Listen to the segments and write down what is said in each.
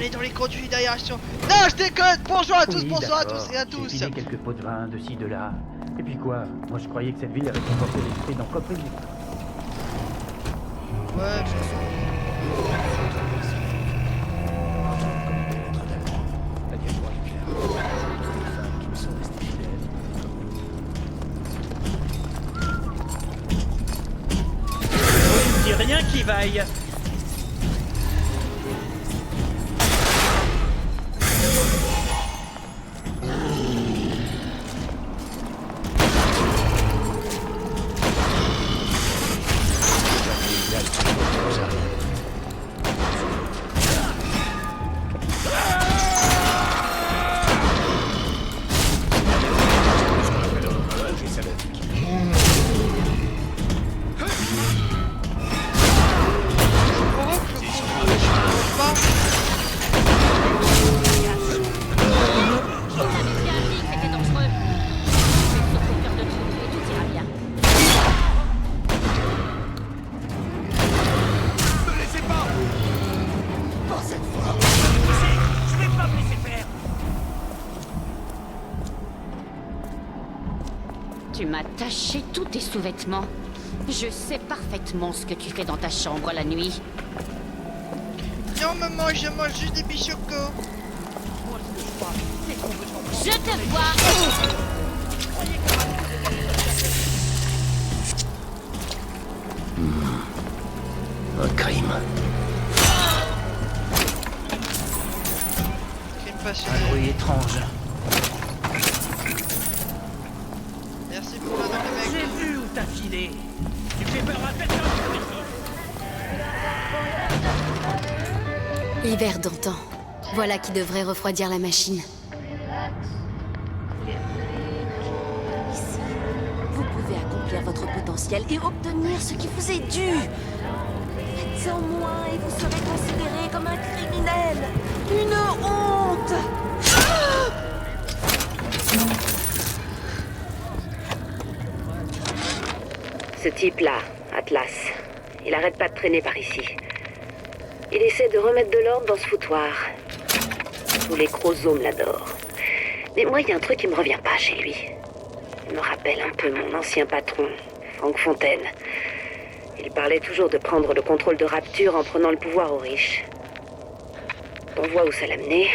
est dans les conduits d'aération. Non, je déconne. Bonjour à tous, Oui, bonsoir à d'accord. tous et à tous. J'ai filé quelques pots de vin de ci, de là. Et puis quoi? Moi je croyais que cette ville récompensait l'esprit d'entreprise. Ouais, Dis rien qui vaille. Tu m'as taché tous tes sous-vêtements. Je sais parfaitement ce que tu fais dans ta chambre la nuit. non maman, je mange juste des bichocos. Je te vois. Un crime. Crime Un passionné. bruit étrange. Merci pour la donne mec. J'ai vu où t'as filé. Tu fais peur à personne. Hiver d'antan. Voilà qui devrait refroidir la machine. Ici, vous pouvez accomplir votre potentiel et obtenir ce qui vous est dû. Faites-en moins et vous serez considéré comme un criminel. Une honte. Ce type-là, Atlas, il arrête pas de traîner par ici. Il essaie de remettre de l'ordre dans ce foutoir. Tous les chromosomes l'adorent. Mais moi, il y a un truc qui me revient pas chez lui. Il me rappelle un peu mon ancien patron, Franck Fontaine. Il parlait toujours de prendre le contrôle de Rapture en prenant le pouvoir aux riches. On voit où ça l'a mené.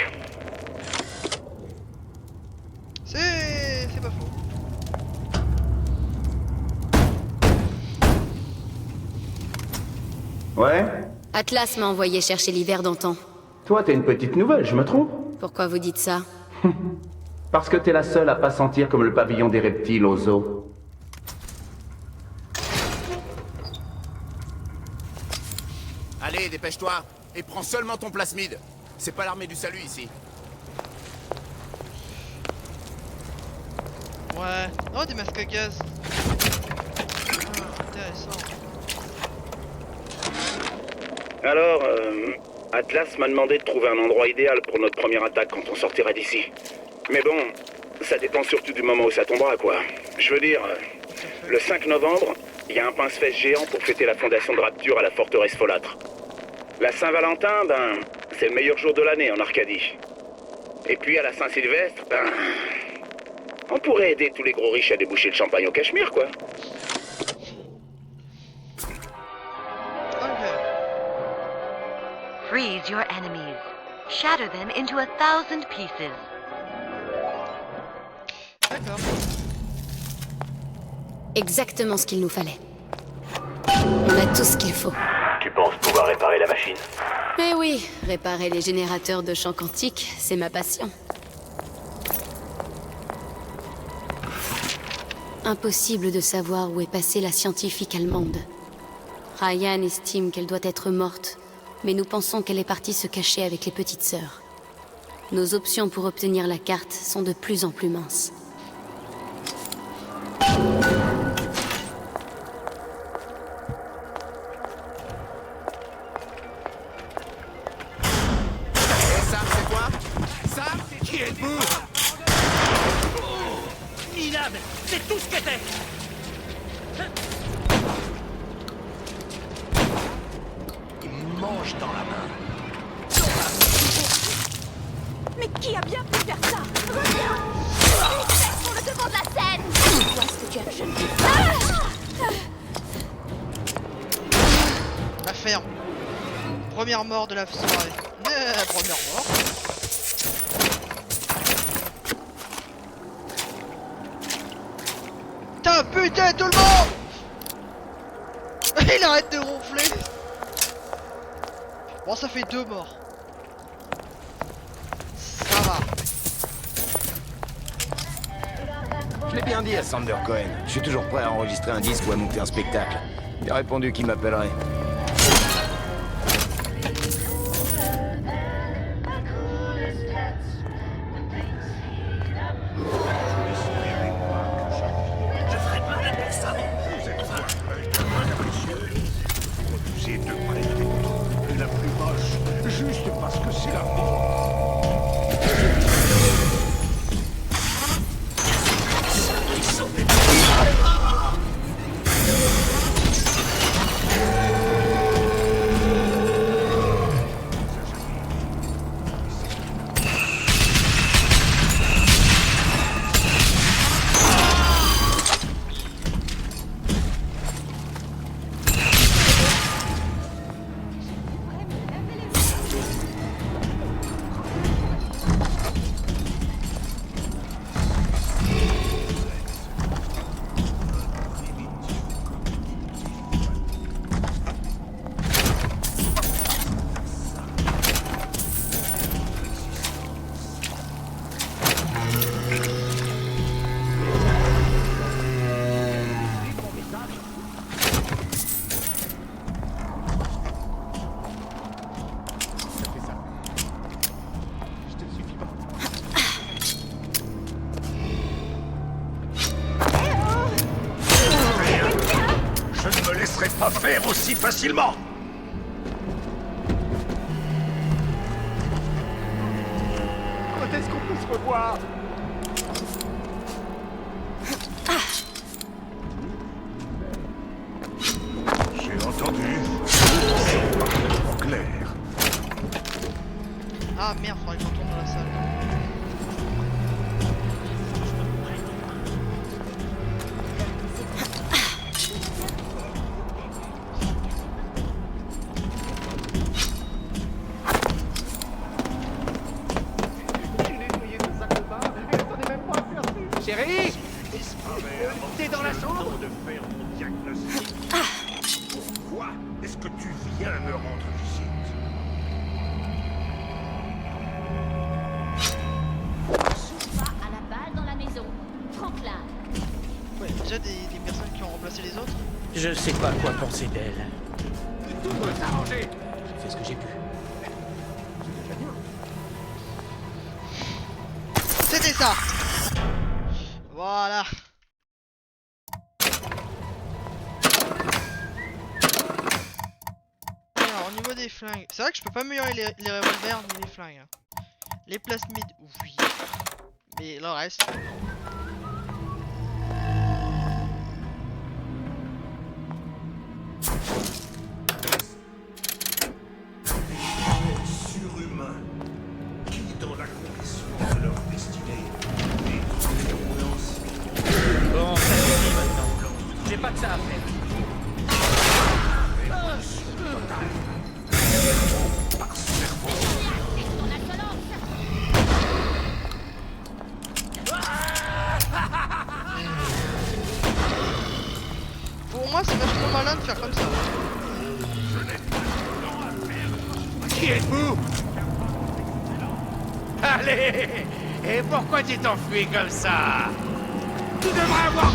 C'est pas faux. Ouais? Atlas m'a envoyé chercher l'hiver d'antan. Toi, t'es une petite nouvelle, je me trompe? Pourquoi vous dites ça? Parce que t'es la seule à pas sentir comme le pavillon des reptiles au zoo. Allez, dépêche-toi. Et prends seulement ton plasmide. C'est pas l'armée du salut ici. Ouais. Oh, des masques à gaz. Ah, intéressant. Alors, Atlas m'a demandé de trouver un endroit idéal pour notre première attaque quand on sortira d'ici. Mais bon, ça dépend surtout du moment où ça tombera, quoi. Je veux dire, le 5 novembre, il y a un pince-fesse géant pour fêter la fondation de Rapture à la forteresse folâtre. La Saint-Valentin, ben, c'est le meilleur jour de l'année en Arcadie. Et puis à la Saint-Sylvestre, ben, on pourrait aider tous les gros riches à déboucher le champagne au Cachemire, quoi. Ok. Freeze your enemies. Shatter them into 1,000 pieces. D'accord. Exactement ce qu'il nous fallait. On a tout ce qu'il faut. Tu penses pouvoir réparer la machine? Mais oui, réparer les générateurs de champs quantiques, c'est ma passion. Impossible de savoir où est passée la scientifique allemande. Ryan estime qu'elle doit être morte, mais nous pensons qu'elle est partie se cacher avec les petites sœurs. Nos options pour obtenir la carte sont de plus en plus minces. Et ça, c'est quoi? Ça? Qui êtes-vous? Minable, c'est tout ce qu'était. Il mange dans la main. Mais qui a bien pu faire ça? Reviens! Reste sur le devant de la scène! Vois ce que tu as que je ne dis pas! La ferme. Première mort de la soirée. Première mort. Putain, tout le monde! Il arrête de ronfler. Bon, ça fait 2 morts. Ça va. Je l'ai bien dit à Sander Cohen. Je suis toujours prêt à enregistrer un disque ou à monter un spectacle. Il a répondu qu'il m'appellerait. Pas faire aussi facilement. Quand est-ce qu'on peut se revoir? J'ai entendu. C'est parfaitement clair. Ah merde, faudrait que je retourne dans la salle. Chérie, T'es dans la chambre de faire mon diagnostic. Pourquoi est-ce que tu viens me rendre visite? Pas à la balle dans la maison. Franklin. Ouais, déjà des personnes qui ont remplacé les autres. Je sais pas quoi penser d'elle. tout doit s'arranger. J'ai fait ce que j'ai pu. C'était ça. Voilà. Alors au niveau des flingues, c'est vrai que je peux pas améliorer les revolvers ni les flingues. Les plasmides, oui. Mais le reste. Surhumain, qui dans l'accomplissement de leur destinée détruit les ambulances. Bon, ça suffit maintenant. J'ai pas que ça à faire. Par cerveau. Pour moi c'est vachement malin de faire comme ça. Qui êtes-vous? Allez! Et pourquoi tu t'enfuis comme ça? Tu devrais avoir...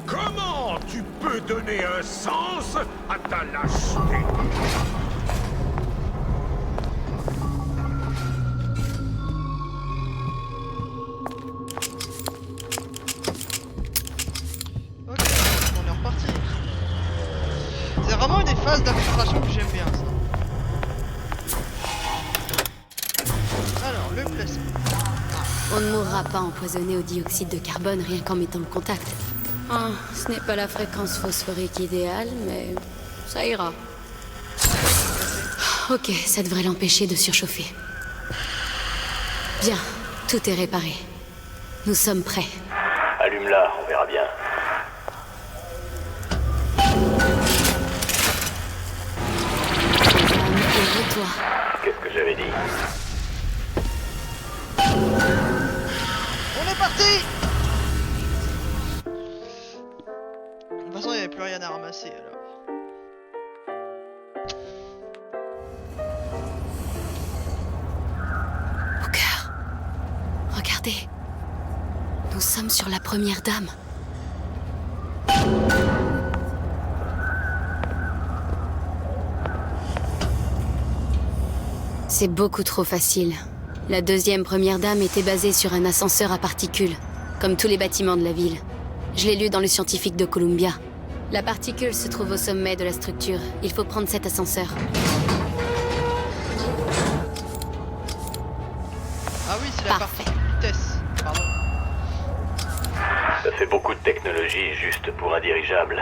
Comment tu peux donner un sens à ta lâcheté? Ok, on est reparti. C'est vraiment une des phases d'infiltration que j'aime bien ça. Alors, le placement. On ne mourra pas empoisonné au dioxyde de carbone rien qu'en mettant le contact. Ah, ce n'est pas la fréquence phosphorique idéale, mais ça ira. Ok, ça devrait l'empêcher de surchauffer. Bien, tout est réparé. Nous sommes prêts. Allume-la, on verra bien. Et toi. Qu'est-ce que j'avais dit? On est parti! De toute façon, il n'y avait plus rien à ramasser alors. Au cœur. Regardez. Nous sommes sur la première dame. C'est beaucoup trop facile. La deuxième première dame était basée sur un ascenseur à particules, comme tous les bâtiments de la ville. Je l'ai lu dans le scientifique de Columbia. La particule se trouve au sommet de la structure. Il faut prendre cet ascenseur. Ah oui, c'est la partie vitesse. Pardon. Ça fait beaucoup de technologie juste pour un dirigeable.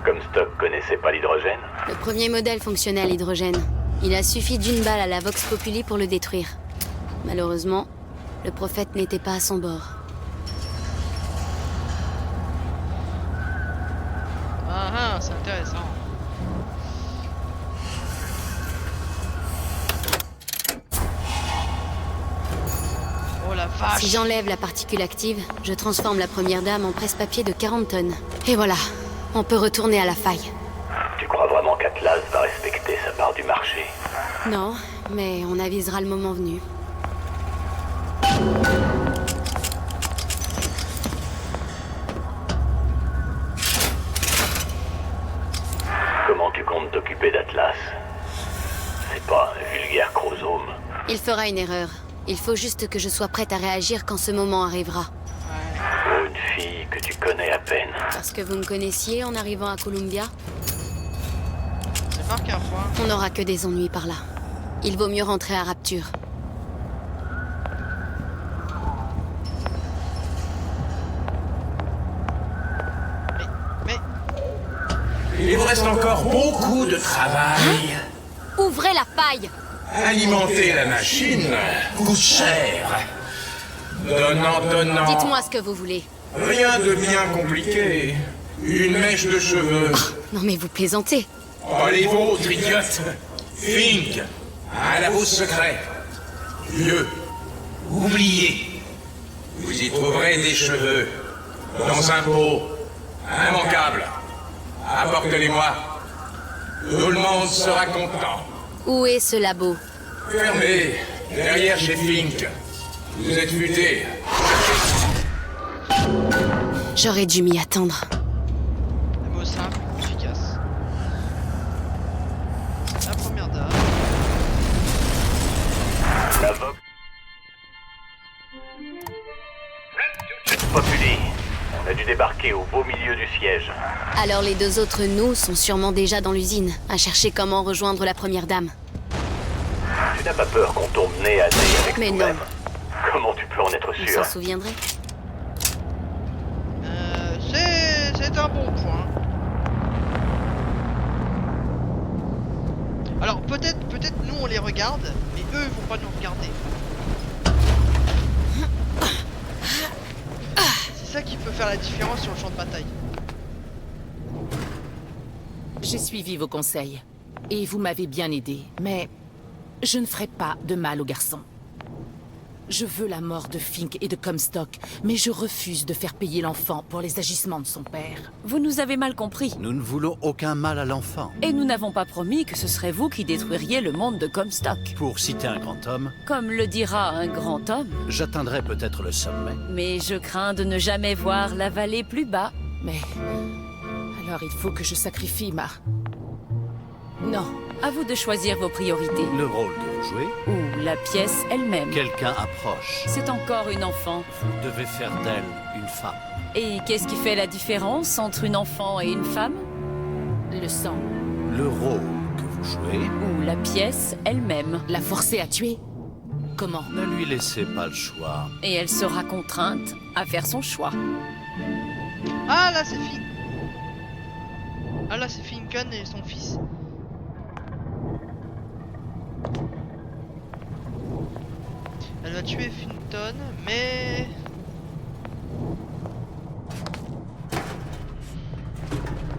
Comstock connaissait pas l'hydrogène? Le premier modèle fonctionnait à l'hydrogène. Il a suffi d'une balle à la Vox Populi pour le détruire. Malheureusement, le prophète n'était pas à son bord. Ah ah, c'est intéressant. Oh la vache! Si j'enlève la particule active, je transforme la première dame en presse-papier de 40 tonnes. Et voilà, on peut retourner à la faille. Tu crois vraiment qu'Atlas va respecter sa part du marché? Non, mais on avisera le moment venu. Comment tu comptes t'occuper d'Atlas? C'est pas un vulgaire chromosome. Il fera une erreur. Il faut juste que je sois prête à réagir quand ce moment arrivera. Pour une fille que tu connais à peine. Parce que vous me connaissiez en arrivant à Columbia? C'est pas qu'un point. On n'aura que des ennuis par là. Il vaut mieux rentrer à Rapture. Il vous reste encore beaucoup de travail. Ouvrez la paille! Alimenter la machine coûte cher. Donnant. Dites-moi ce que vous voulez. Rien de bien compliqué. Une mèche de cheveux. Non mais vous plaisantez. Oh, les vôtres, idiotes. Fink, un labo secret. Vieux, oublié. Vous y trouverez des cheveux. Dans un pot. Immanquable. Apportez-les-moi. Tout le monde sera content. Où est ce labo? Fermé, derrière chez Fink. Vous êtes futé. J'aurais dû m'y attendre. Un mot simple, efficace. La première dame. La Vox Populi. On a dû débarquer au beau milieu du siège. Alors les deux autres nous sont sûrement déjà dans l'usine, à chercher comment rejoindre la première dame. Tu n'as pas peur qu'on tombe nez à nez avec Mais nous-mêmes? non. Comment tu peux en être On sûr? s'en souviendrait. C'est un bon point. Alors peut-être nous on les regarde, mais eux ils vont pas nous regarder. C'est ça qui peut faire la différence sur le champ de bataille. J'ai suivi vos conseils, et vous m'avez bien aidé, mais je ne ferai pas de mal aux garçons. Je veux la mort de Fink et de Comstock, mais je refuse de faire payer l'enfant pour les agissements de son père. Vous nous avez mal compris. Nous ne voulons aucun mal à l'enfant. Et nous n'avons pas promis que ce serait vous qui détruiriez le monde de Comstock. Pour citer un grand homme, Comme le dira un grand homme. j'atteindrai peut-être le sommet. Mais je crains de ne jamais voir la vallée plus bas. Mais... alors il faut que je sacrifie ma... Non. À vous de choisir vos priorités. Le rôle que vous jouez, Ou la pièce elle-même. quelqu'un approche. C'est encore une enfant. Vous devez faire d'elle une femme. Et qu'est-ce qui fait la différence entre une enfant et une femme? Le sang. Le rôle que vous jouez, Ou la pièce elle-même. La forcer à tuer? Comment? ne lui laissez pas le choix. Et elle sera contrainte à faire son choix. Ah là c'est Fink. Ah là c'est Finken et son fils. Elle va tuer Finton, mais...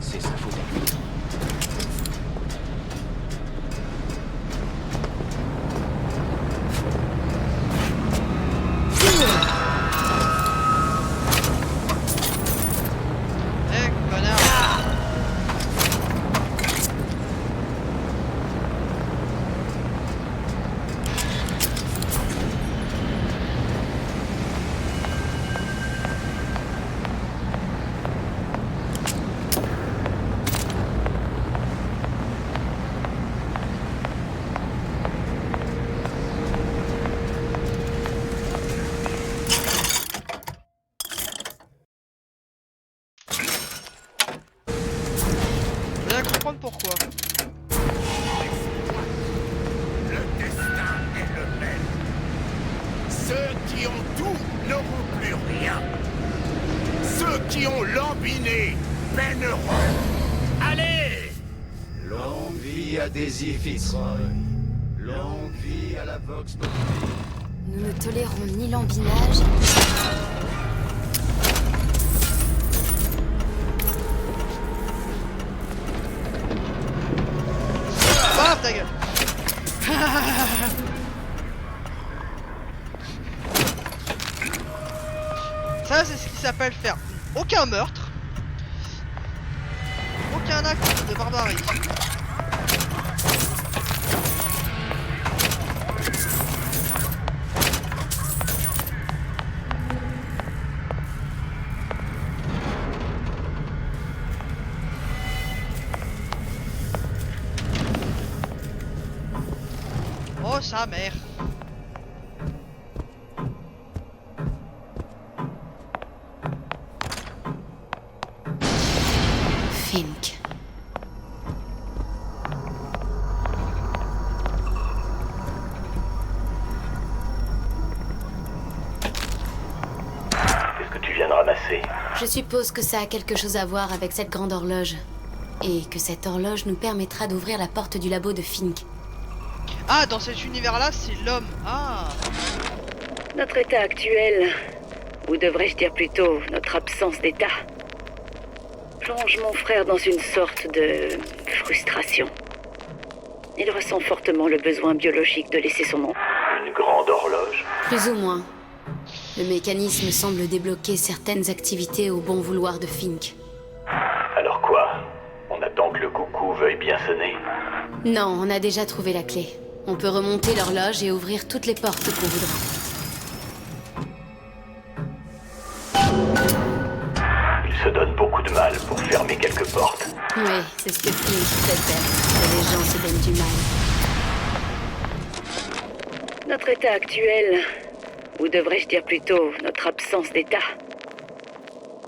C'est sa faute à lui. Pourquoi. Le destin est le même. Ceux qui ont tout n'auront plus rien. Ceux qui ont lambiné mèneront. Allez! Longue vie à Daisy Fitzroy. Longue vie à la Vox Populi. Nous ne tolérons ni l'ambinage... Ta gueule. Ça c'est ce qui s'appelle faire aucun meurtre, aucun acte de barbarie. Oh sa mère. Fink. Qu'est-ce que tu viens de ramasser? Je suppose que ça a quelque chose à voir avec cette grande horloge. Et que cette horloge nous permettra d'ouvrir la porte du labo de Fink. Ah, dans cet univers-là, c'est l'homme. Ah. Notre état actuel, ou devrais-je dire plutôt notre absence d'état, plonge mon frère dans une sorte de frustration. Il ressent fortement le besoin biologique de laisser son nom. Une grande horloge? Plus ou moins. Le mécanisme semble débloquer certaines activités au bon vouloir de Fink. Alors quoi? On attend que le coucou veuille bien sonner? Non, on a déjà trouvé la clé. On peut remonter l'horloge et ouvrir toutes les portes qu'on voudra. Il se donne beaucoup de mal pour fermer quelques portes. Oui, c'est ce que Fink préfère. Que les gens se donnent du mal. Notre état actuel, ou devrais-je dire plutôt notre absence d'état,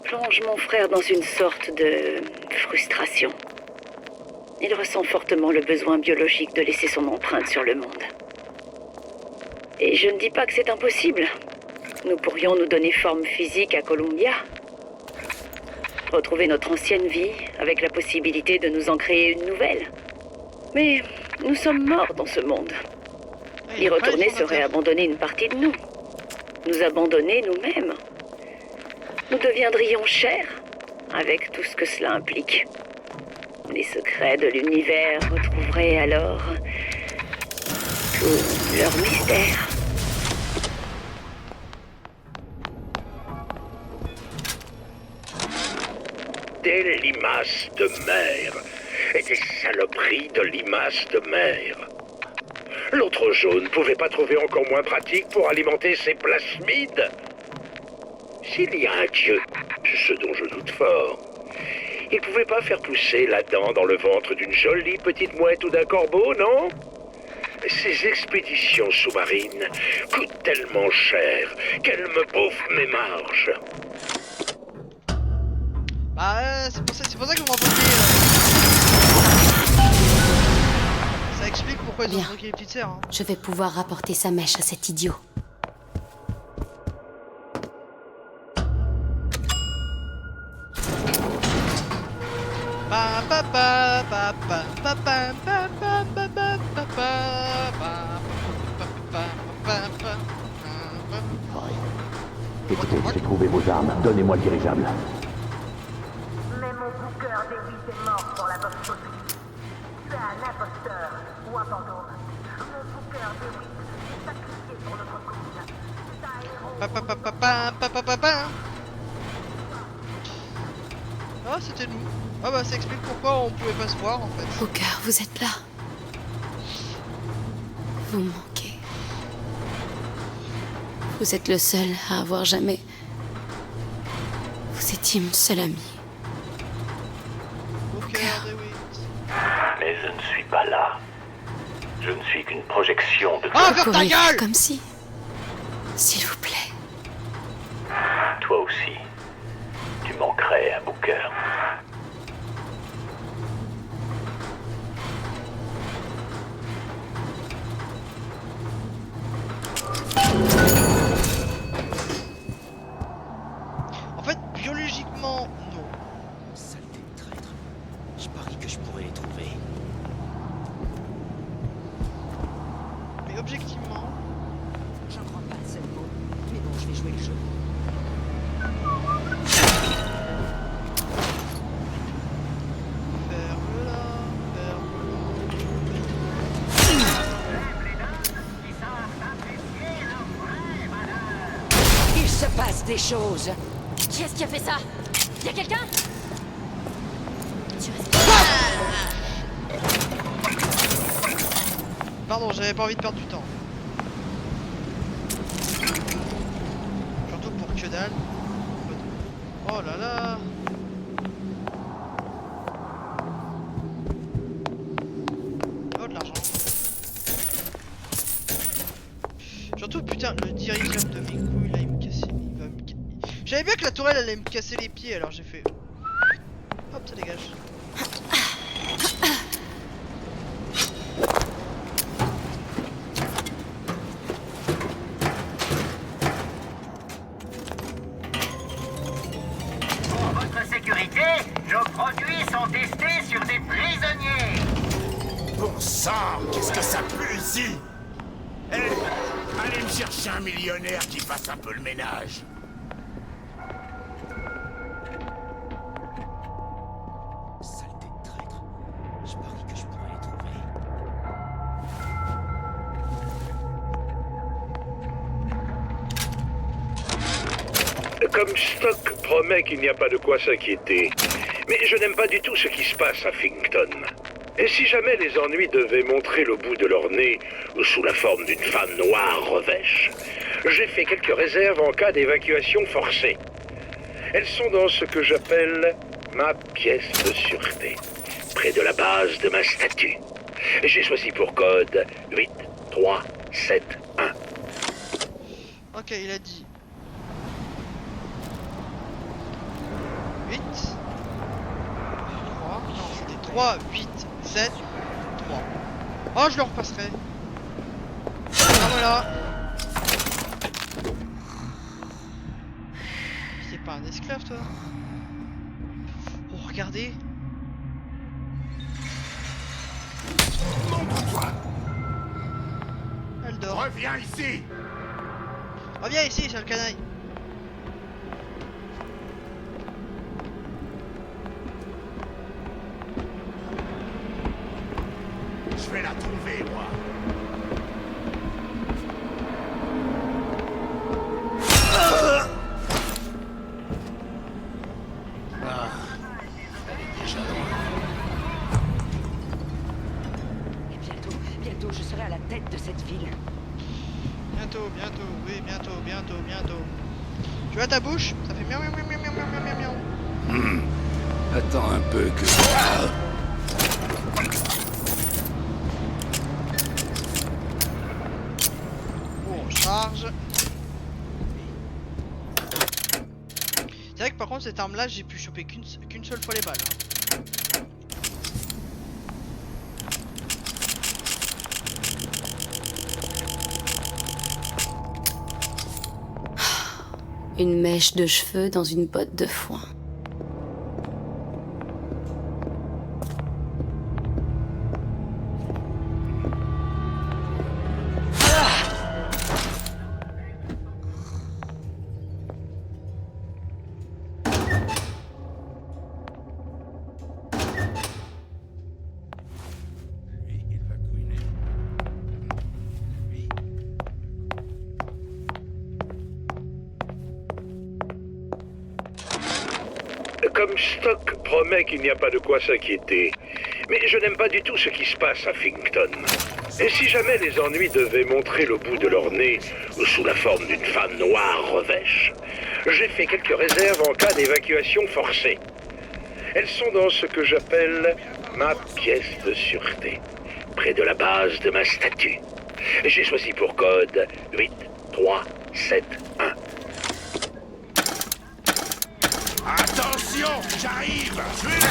plonge mon frère dans une sorte de frustration. Il ressent fortement le besoin biologique de laisser son empreinte sur le monde. Et je ne dis pas que c'est impossible. Nous pourrions nous donner forme physique à Columbia. Retrouver notre ancienne vie, avec la possibilité de nous en créer une nouvelle. Mais nous sommes morts dans ce monde. Y retourner serait abandonner une partie de nous. Nous abandonner nous-mêmes. Nous deviendrions chers, avec tout ce que cela implique. Les secrets de l'univers retrouveraient alors tout leur mystère. Des limaces de mer et des saloperies de limaces de mer. L'autre jaune pouvait pas trouver encore moins pratique pour alimenter ses plasmides. S'il y a un dieu, ce dont je doute fort, il pouvait pas faire pousser la dent dans le ventre d'une jolie petite mouette ou d'un corbeau, non? Ces expéditions sous-marines coûtent tellement cher qu'elles me bouffent mes marges. Bah c'est pour ça que vous m'entendez. Ça explique pourquoi ils ont bloqué les petites sœurs. Hein. Je vais pouvoir rapporter sa mèche à cet idiot. Écoutez, j'ai trouvé vos armes. Donnez-moi le dirigeable. Mais mon booker D8 est mort pour la bonne chose. Tu es un imposteur ou un fantôme. Mon booker D8 est sacrifié pour notre cause. Ah, c'était nous. Ah bah ça explique pourquoi on pouvait pas se voir en fait. Booker, vous êtes là. Vous me manquez. Vous êtes le seul à avoir jamais... Vous étiez mon seul ami. Mais je ne suis pas là. Je ne suis qu'une projection de Ah, ferme ta gueule! Comme si... S'il vous plaît. Toi aussi. Tu manquerais à Booker. En fait, biologiquement, non. Saleté de traître. Je parie que je pourrais les trouver. Mais objectivement... J'en crois pas un seul mot. Mais bon, je vais jouer le jeu. Il se passe des choses. Qui est-ce qui a fait ça? Y a quelqu'un? Pardon, j'avais pas envie de perdre du temps. Surtout pour que dalle. Oh là là. Oh de l'argent. Surtout putain, le dirigeable de mes couilles là il me cassait. J'avais bien que la tourelle allait me casser les pieds alors j'ai fait. Hop, ça dégage. Pour votre sécurité, nos produits sont testés sur des prisonniers. Bon sang, qu'est-ce que ça pue ici? Eh, allez me chercher un millionnaire qui fasse un peu le ménage. Saleté de traître. Je parie que je pourrais les trouver. Comstock promet qu'il n'y a pas de quoi s'inquiéter. Mais je n'aime pas du tout ce qui se passe à Finkton. Et si jamais les ennuis devaient montrer le bout de leur nez sous la forme d'une femme noire revêche, j'ai fait quelques réserves en cas d'évacuation forcée. Elles sont dans ce que j'appelle ma pièce de sûreté, près de la base de ma statue. J'ai choisi pour code 8371. Ok, il a dit 8 3 non c'était 3 8 7 3. Oh je le repasserai. Ah voilà. C'est pas un esclave toi. Oh regardez. Elle dort. Reviens ici. Reviens ici, sale canaille. Je vais la trouver, moi. Ah, elle est déjà loin. Et bientôt, je serai à la tête de cette ville. Bientôt, oui, bientôt. Tu vois ta bouche? Ça fait miaou miaou miaou miaou miaou miaou miaou. Attends un peu que... On charge. C'est vrai que par contre cette arme là j'ai pu choper qu'une seule fois les balles. Hein. Une mèche de cheveux dans une botte de foin. Comstock promet qu'il n'y a pas de quoi s'inquiéter. Mais je n'aime pas du tout ce qui se passe à Finkton. Et si jamais les ennuis devaient montrer le bout de leur nez sous la forme d'une femme noire revêche, j'ai fait quelques réserves en cas d'évacuation forcée. Elles sont dans ce que j'appelle ma pièce de sûreté, près de la base de ma statue. J'ai choisi pour code 8371. Attention, j'arrive. Je vais là.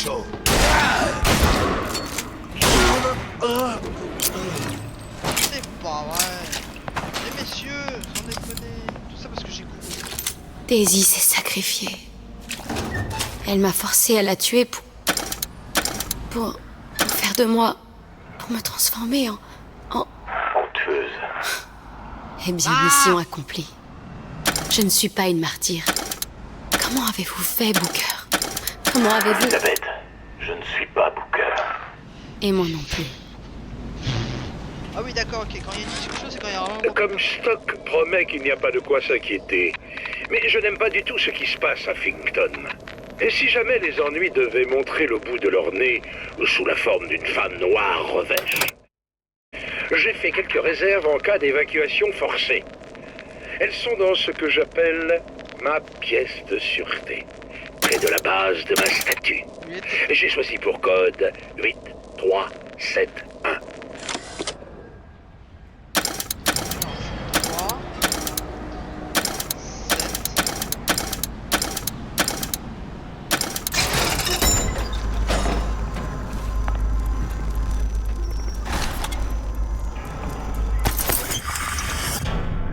Chaud. C'est pas vrai. Les messieurs, sans déconner. Tout ça parce que j'ai couru. Daisy s'est sacrifiée. Elle m'a forcé à la tuer pour faire de moi, pour me transformer en... Honteuse. Eh bien, mission accomplie. Je ne suis pas une martyre. Comment avez-vous fait, Booker? Comment avez-vous... Elisabeth, je ne suis pas Booker. Et moi non plus. Ah oui, d'accord, ok. Quand il y a une discussion, c'est quand il y a vraiment... Comstock promet qu'il n'y a pas de quoi s'inquiéter. Mais je n'aime pas du tout ce qui se passe à Finkton. Et si jamais les ennuis devaient montrer le bout de leur nez sous la forme d'une femme noire revêche, j'ai fait quelques réserves en cas d'évacuation forcée. Elles sont dans ce que j'appelle ma pièce de sûreté, près de la base de ma statue. J'ai choisi pour code 8371.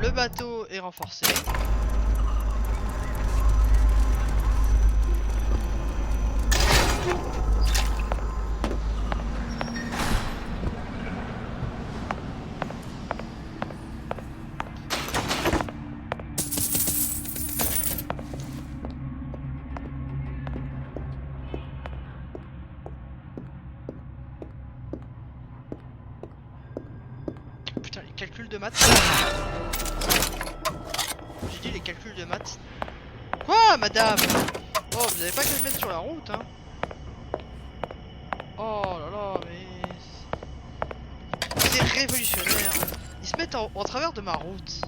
Le bateau est renforcé. Putain, les calculs de maths. J'ai dit les calculs de maths. Quoi, madame? Oh, vous avez pas qu'à le mettre sur la route, hein. Oh là là, mais... C'est révolutionnaire. Ils se mettent en travers de ma route.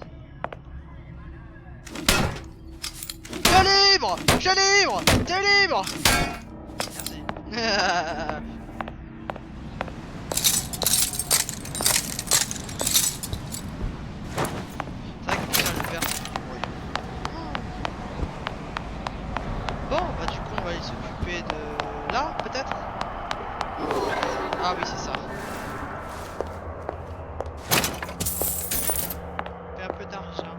Je suis libre! Je suis libre! T'es libre! Merci. Bon, bah du coup on va aller s'occuper de... là, peut-être? Ah oui, c'est ça. Fait un peu d'argent.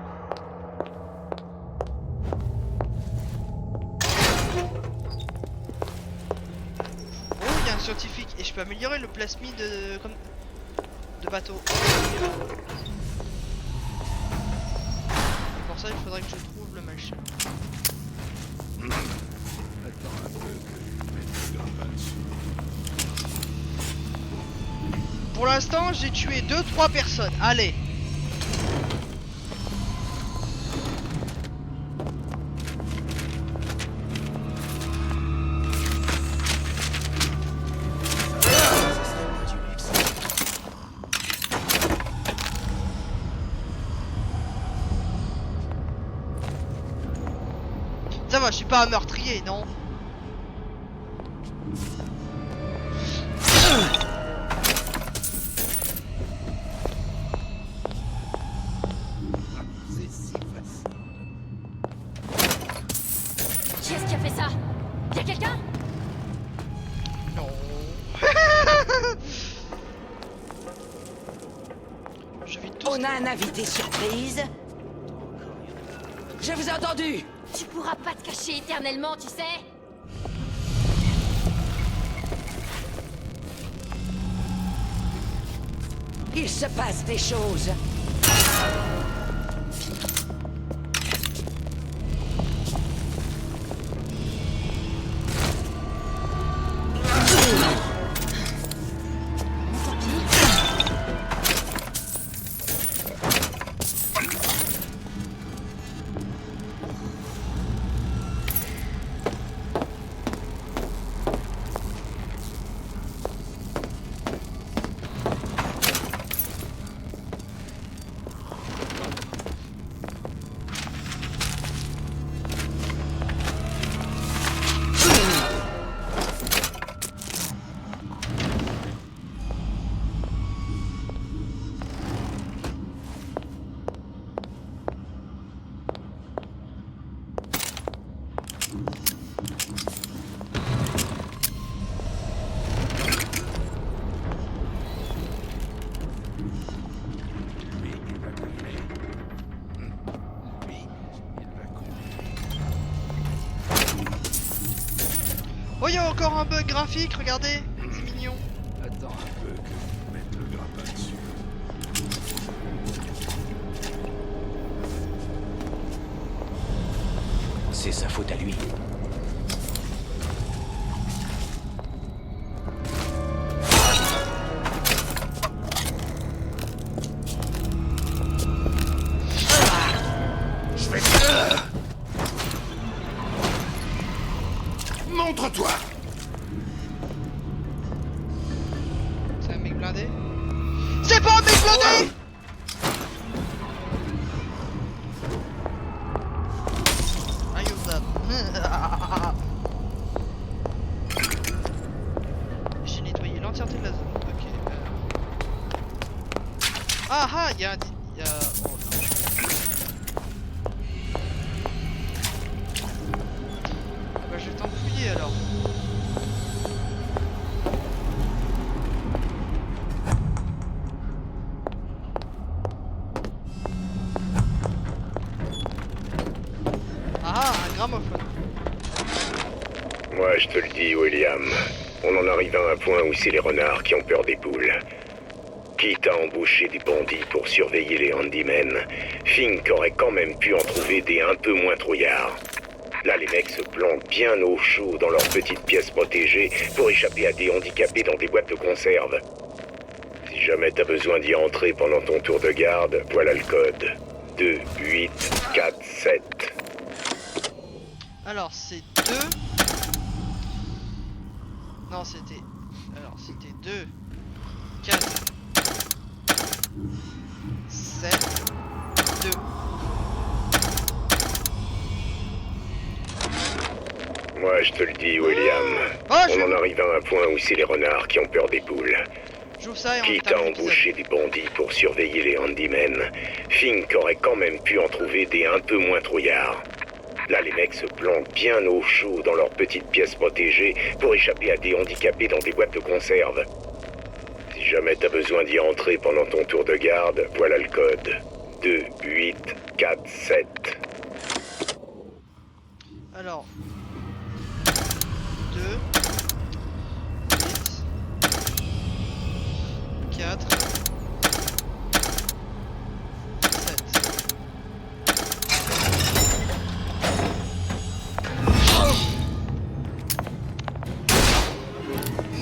Oh, il y a un scientifique. Et je peux améliorer le plasmide de bateau. Pour ça, il faudrait que je trouve le machin. Attends un peu que je mette le grappin dessus. Pour l'instant, j'ai tué 2-3 personnes. Allez. Ça va, je suis pas un meurtrier, non? Qui est-ce qui a fait ça? Y'a quelqu'un? Non. On a un invité surprise. Je vous ai entendu. Tu pourras pas te cacher éternellement, tu sais. Il se passe des choses. Oh, il y a encore un bug graphique, regardez. C'est mignon. Attends un peu que je mette le grappin dessus. C'est sa faute à lui. Je vais... Montre-toi. C'est un mec blindé? C'est pas un mec blindé! I use that. J'ai nettoyé l'entièreté de la zone. Ok. Ah ah, il y a un... Il y a... Oh, non. Ah bah je vais t'enfouiller alors. Ah, un gramophone. Moi, je te le dis, William. On en arrive à un point où c'est les renards qui ont peur des poules. Quitte à embaucher des bandits pour surveiller les handymen, Fink aurait quand même pu en trouver des un peu moins trouillards. Là, les mecs se planquent bien au chaud dans leurs petites pièces protégées pour échapper à des handicapés dans des boîtes de conserve. Si jamais t'as besoin d'y entrer pendant ton tour de garde, voilà le code. 2, 8, 4, 7. Alors c'est 2. Non c'était... Alors c'était 2, 4, 7, 2. Moi, je te le dis, William. On en arrive à un point où c'est les renards qui ont peur des poules. J'ouvre ça et on Quitte à embaucher des bandits pour surveiller les handymen, Fink aurait quand même pu en trouver des un peu moins trouillards. Là, les mecs se planquent bien au chaud dans leurs petites pièces protégées pour échapper à des handicapés dans des boîtes de conserve. Si jamais t'as besoin d'y entrer pendant ton tour de garde, voilà le code. 2, 8, 4, 7. Alors 2, 8, 4, 7.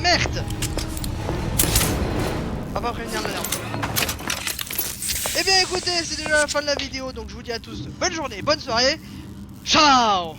Merde! On va prévenir la lampe. Eh bien écoutez, c'est déjà la fin de la vidéo, donc je vous dis à tous bonne journée, bonne soirée. Ciao!